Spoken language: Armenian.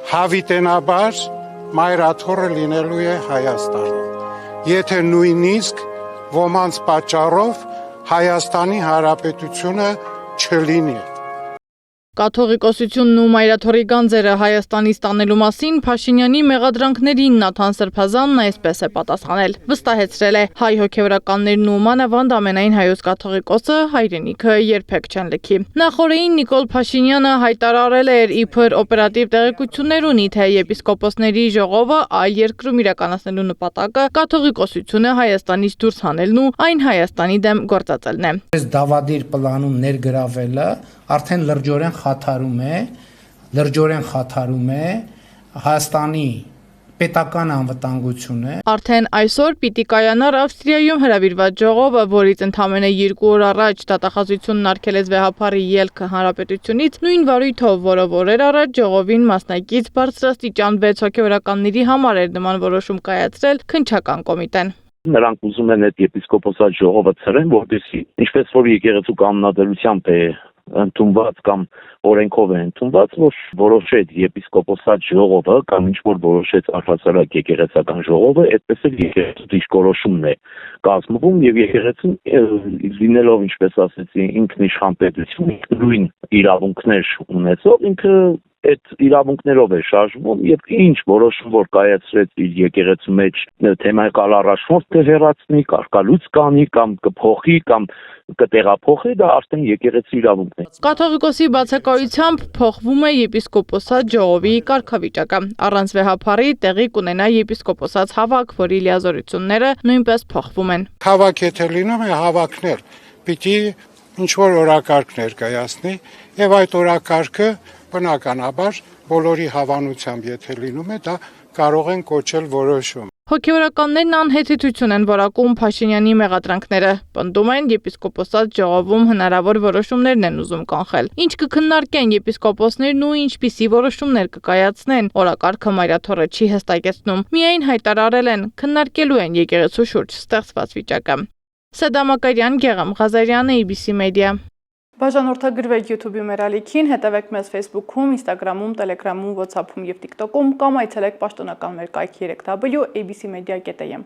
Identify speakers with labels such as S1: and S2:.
S1: հավիտենաբար մայրաթոռը լինելու է Հայաստանում։ Եթե նույնիսկ ոմանց պատճառով Հայաստանի Հանրապետությունը չլինի։
S2: Կաթողիկոսությունն ու մայրաթոռի գանձերը Հայաստանից տանելու մասին Փաշինյանի մեղադրանքներին Նաթան Սրբազանն այսպես է պատասխանել։ Վստահեցրել է՝ հայ հոգևորականներն ու մանավանդ ամենայն հայոց կաթողիկոսը հայրենիքը երբեք չեն լքի։ Նախորդին Նիկոլ Փաշինյանը հայտարարել էր իբր օպերատիվ տեղեկություններ ունի, թե եպիսկոպոսների ժողովը այլ երկրում իրականացնելու նպատակը կաթողիկոսությունը Հայաստանից դուրս հանելն ու այն Հայաստանի դեմ գործածելն է։
S3: Այս դավադիր պլանում ներգրավելը արդեն լրջորեն խաթարում է Հայաստանի պետական անվտանգությունը։
S2: Արդեն այսօր պիտի կայանար Ավստրիայում հրավիրված ժողովը, որից ընդամենը 2 օր առաջ դատախազությունն արգելեց վեհափառի ելքը հանրապետությունից, նույն վարույթով, որով օրեր առաջ ժողովին մասնակից բարձրաստիճան 6 հոգևորականների համար էր նման որոշում կայացրել քննչական կոմիտեն։
S4: Նրանք ուզում են այդ եպիսկոպոսատ ժողովը ցրեն, որտեսի ինչպես որ եկեղեցու կանոնադրությամբ է ընդունված կամ օրենքով է ընդունված, որ որոշեց եպիսկոպոսատ ժողովը կամ ինչ որ որոշեց առհասարակ եկեղեցական ժողովը, այդպես էլ եկեղեցու դիրքորոշումն է կազմվում եւ եկեղեցին լինելով, ինչպես ասեցի, ինքնիշխան պետություն, նույն իրավունքներ ունեցող, ինքը այդ իրավունքներով է շարժվում եւ ինչ որոշում որ կայացրեց իր եկեղեցու մեջ թեմայկալ առաջնորդ կհեռացնի, կարգալույց կանի կամ կփոխի կամ կտեղափոխի, դա արդեն եկեղեցու իրավունքն է։
S2: Կաթողիկոսի բացակայությամբ փոխվում է եպիսկոպոսատ ժողովի կարգավիճակը։ Առանց վեհափառի տեղի կունենա եպիսկոպոսած հավաք, որի լիազորությունները նույնպես փոխվում են։
S1: Հավաք եթե լինում է հավաքնել, պիտի ինչ որ օրակարգ ներկայացնի եւ այդ օրակարգը բնականաբար բոլորի հավանությամբ եթե լինում է, դա կարող են կոչել որոշում։
S2: Հոգևորականներն անհեթեթություն են որակում Փաշինյանի մեղադրանքները, պնդում են եպիսկոպոսատ ժողովում հնարավոր որոշումներն են ուզում կանխել։ Ինչ կքննարկեն եպիսկոպոսներն ու ինչպիսի որոշումներ կկայացնեն, օրակարգը մայրաթոռը չի հստակեցնում։ Միայն հայտարարել են, քննարկելու են եկեղեցու շուրջ ստեղծված վիճակը։ Սեդա Մակարյան, Գեղամ Ղազարյան, ABC Media։ Բաժանորդագրվեք YouTube-ի մեր ալիքին, հետևեք մեզ Facebook-ում, Instagram-ում, Telegram-ում, WhatsApp-ում եւ TikTok-ում կամ այցելեք պաշտոնական մեր կայքի 3w abcmedia.am։